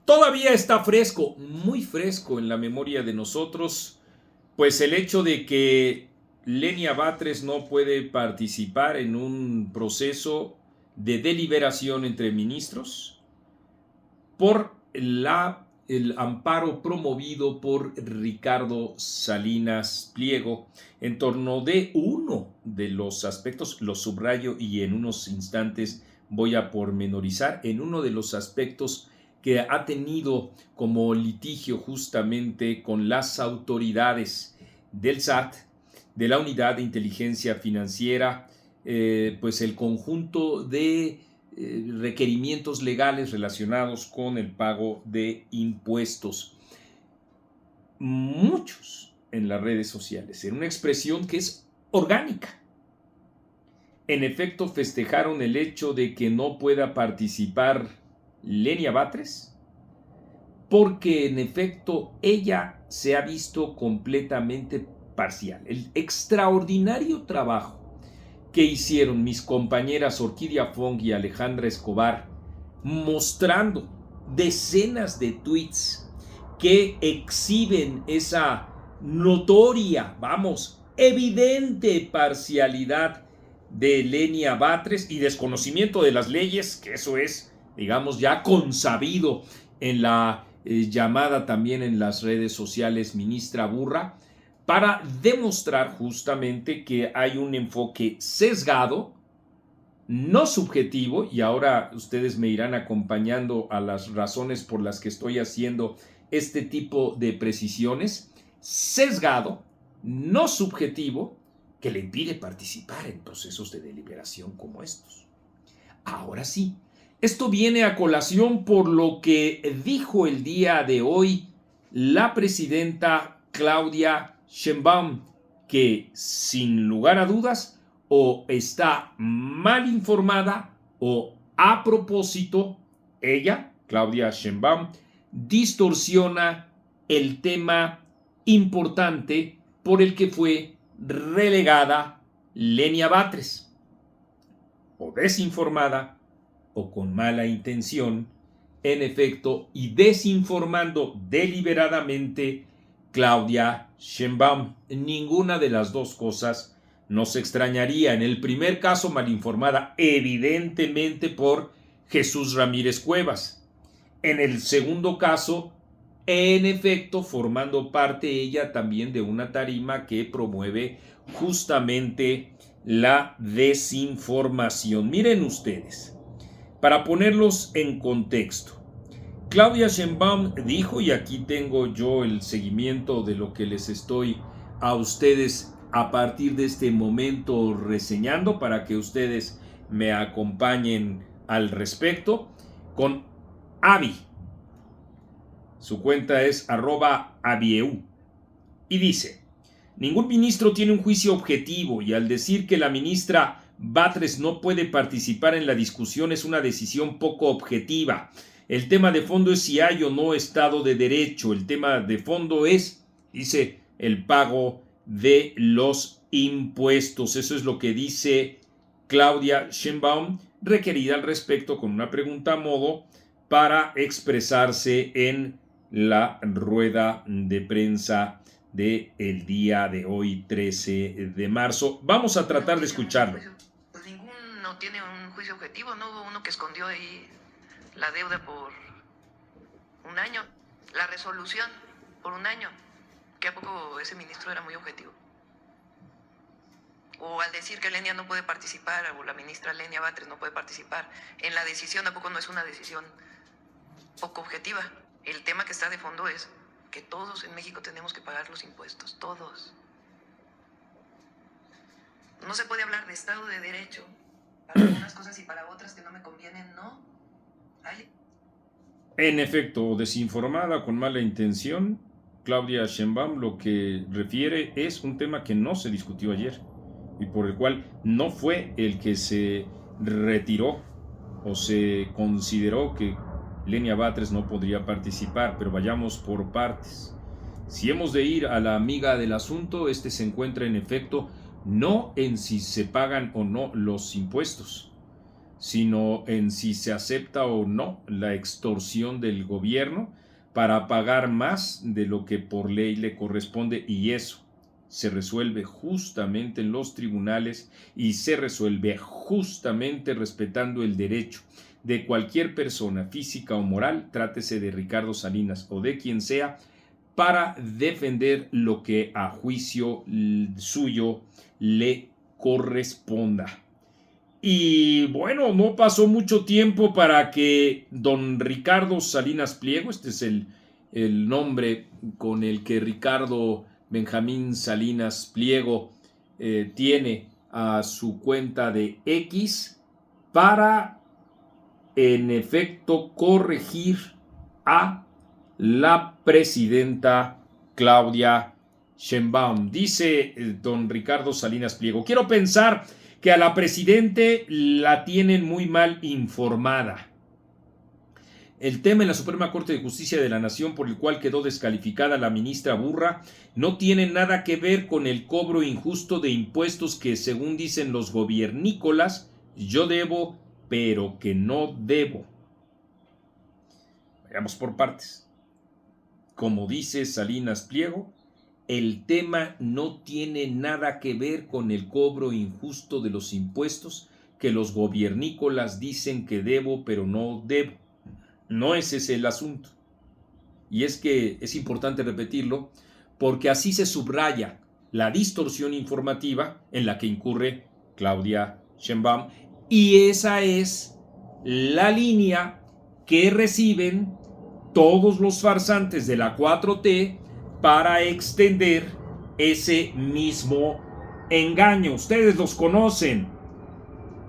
Todavía está fresco, muy fresco en la memoria de nosotros, pues el hecho de que Lenia Batres no puede participar en un proceso de deliberación entre ministros por el amparo promovido por Ricardo Salinas Pliego en torno de uno de los aspectos, lo subrayo y en unos instantes voy a pormenorizar, en uno de los aspectos que ha tenido como litigio justamente con las autoridades del SAT, de la Unidad de Inteligencia Financiera, pues el conjunto de requerimientos legales relacionados con el pago de impuestos. Muchos en las redes sociales, en una expresión que es orgánica. En efecto, festejaron el hecho de que no pueda participar Lenia Batres, porque en efecto ella se ha visto completamente parcial. El extraordinario trabajo que hicieron mis compañeras Orquídea Fong y Alejandra Escobar, mostrando decenas de tweets que exhiben esa notoria, evidente parcialidad de Lenia Batres y desconocimiento de las leyes, que eso es, ya consabido en la llamada también en las redes sociales ministra burra, para demostrar justamente que hay un enfoque sesgado, no subjetivo, y ahora ustedes me irán acompañando a las razones por las que estoy haciendo este tipo de precisiones, sesgado, no subjetivo, que le impide participar en procesos de deliberación como estos. Ahora sí, esto viene a colación por lo que dijo el día de hoy la presidenta Claudia Sheinbaum, que sin lugar a dudas o está mal informada o a propósito, ella, Claudia Sheinbaum, distorsiona el tema importante por el que fue relegada Lenia Batres, o desinformada o con mala intención, en efecto, y desinformando deliberadamente Claudia Sheinbaum. Ninguna de las dos cosas nos extrañaría. En el primer caso, malinformada evidentemente por Jesús Ramírez Cuevas. En el segundo caso, en efecto, formando parte ella también de una tarima que promueve justamente la desinformación. Miren ustedes, para ponerlos en contexto, Claudia Sheinbaum dijo, y aquí tengo yo el seguimiento de lo que les estoy a ustedes a partir de este momento reseñando para que ustedes me acompañen al respecto, con Avi. Su cuenta es @avieu. Y dice: ningún ministro tiene un juicio objetivo, y al decir que la ministra Batres no puede participar en la discusión es una decisión poco objetiva. El tema de fondo es si hay o no Estado de Derecho. El tema de fondo es, dice, el pago de los impuestos. Eso es lo que dice Claudia Sheinbaum, requerida al respecto con una pregunta a modo para expresarse en la rueda de prensa del día de hoy, 13 de marzo. Vamos a tratar de escucharlo. Pues ninguno tiene un juicio objetivo, no hubo uno que escondió ahí la deuda por un año, la resolución por un año, que a poco ese ministro era muy objetivo. O al decir que Lenia no puede participar, o la ministra Lenia Batres no puede participar en la decisión, ¿a poco no es una decisión poco objetiva? El tema que está de fondo es que todos en México tenemos que pagar los impuestos, todos. No se puede hablar de Estado de Derecho para algunas cosas y para otras que no me convienen, ¿no? Hay... En efecto, desinformada, con mala intención, Claudia Sheinbaum lo que refiere es un tema que no se discutió ayer y por el cual no fue el que se retiró o se consideró que Lenia Batres no podría participar, pero vayamos por partes. Si hemos de ir a la amiga del asunto, este se encuentra en efecto no en si se pagan o no los impuestos, sino en si se acepta o no la extorsión del gobierno para pagar más de lo que por ley le corresponde, y eso se resuelve justamente en los tribunales y se resuelve justamente respetando el derecho de cualquier persona física o moral, trátese de Ricardo Salinas o de quien sea, para defender lo que a juicio suyo le corresponda. Y bueno, no pasó mucho tiempo para que don Ricardo Salinas Pliego, este es el nombre con el que Ricardo Benjamín Salinas Pliego tiene a su cuenta de X, para en efecto corregir a la presidenta Claudia Sheinbaum. Dice don Ricardo Salinas Pliego: quiero pensar que a la presidente la tienen muy mal informada. El tema en la Suprema Corte de Justicia de la Nación por el cual quedó descalificada la ministra Burra no tiene nada que ver con el cobro injusto de impuestos que, según dicen los gobiernícolas, yo debo, pero que no debo. Vayamos por partes. Como dice Salinas Pliego, el tema no tiene nada que ver con el cobro injusto de los impuestos que los gobiernícolas dicen que debo, pero no debo. No ese es el asunto. Y es que es importante repetirlo, porque así se subraya la distorsión informativa en la que incurre Claudia Sheinbaum, y esa es la línea que reciben todos los farsantes de la 4T para extender ese mismo engaño. Ustedes los conocen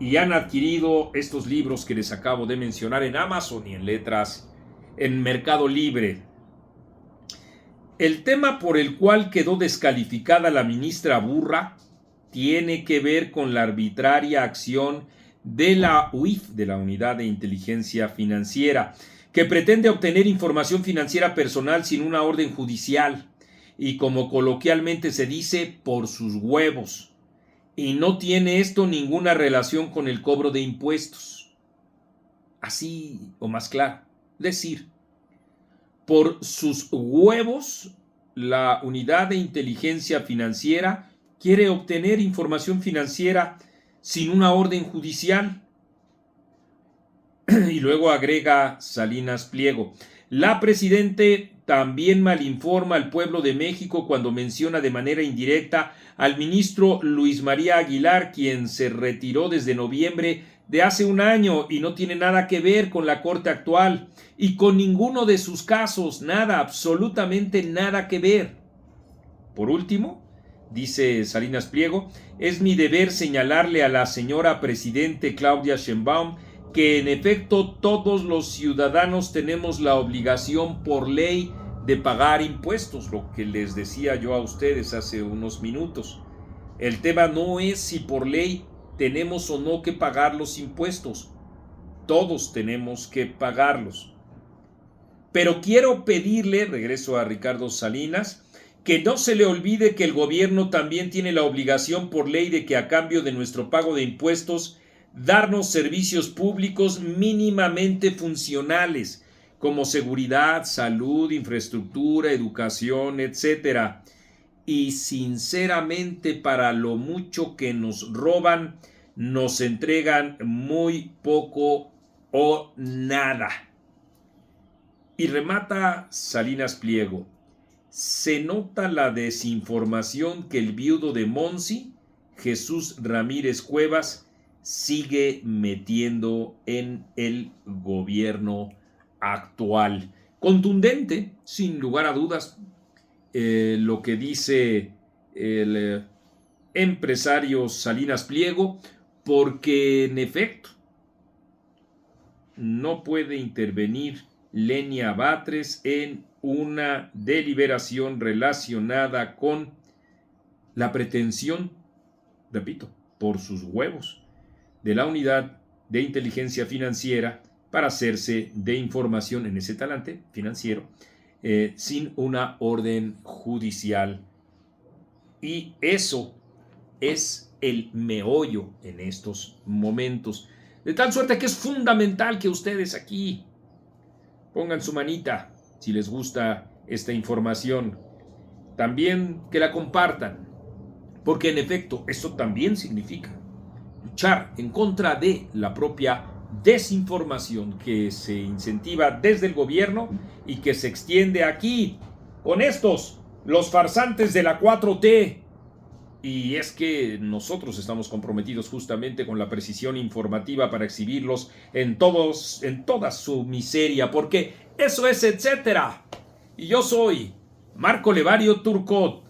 y han adquirido estos libros que les acabo de mencionar en Amazon y en Letras, en Mercado Libre. El tema por el cual quedó descalificada la ministra Burra tiene que ver con la arbitraria acción de la UIF, de la Unidad de Inteligencia Financiera, que pretende obtener información financiera personal sin una orden judicial y, como coloquialmente se dice, por sus huevos. Y no tiene esto ninguna relación con el cobro de impuestos. Así o más claro, decir, por sus huevos, la Unidad de Inteligencia Financiera quiere obtener información financiera sin una orden judicial. Y luego agrega Salinas Pliego: la presidente también malinforma al pueblo de México cuando menciona de manera indirecta al ministro Luis María Aguilar, quien se retiró desde noviembre de hace un año y no tiene nada que ver con la corte actual y con ninguno de sus casos, nada, absolutamente nada que ver. Por último, dice Salinas Pliego, es mi deber señalarle a la señora presidente Claudia Sheinbaum que en efecto todos los ciudadanos tenemos la obligación por ley de pagar impuestos, lo que les decía yo a ustedes hace unos minutos. El tema no es si por ley tenemos o no que pagar los impuestos, todos tenemos que pagarlos. Pero quiero pedirle, regreso a Ricardo Salinas, que no se le olvide que el gobierno también tiene la obligación por ley de que a cambio de nuestro pago de impuestos, darnos servicios públicos mínimamente funcionales, como seguridad, salud, infraestructura, educación, etc. Y sinceramente, para lo mucho que nos roban, nos entregan muy poco o nada. Y remata Salinas Pliego: se nota la desinformación que el viudo de Monsi, Jesús Ramírez Cuevas, sigue metiendo en el gobierno actual. Contundente, sin lugar a dudas, lo que dice el empresario Salinas Pliego, porque en efecto no puede intervenir Lenia Batres en una deliberación relacionada con la pretensión, repito, por sus huevos, de la Unidad de Inteligencia Financiera para hacerse de información en ese talante financiero sin una orden judicial. Y eso es el meollo en estos momentos. De tal suerte que es fundamental que ustedes aquí pongan su manita si les gusta esta información. También que la compartan, porque en efecto eso también significa luchar en contra de la propia desinformación que se incentiva desde el gobierno y que se extiende aquí con estos, los farsantes de la 4T. Y es que nosotros estamos comprometidos justamente con la precisión informativa para exhibirlos en toda su miseria, porque eso es etcétera. Y yo soy Marco Levario Turcot.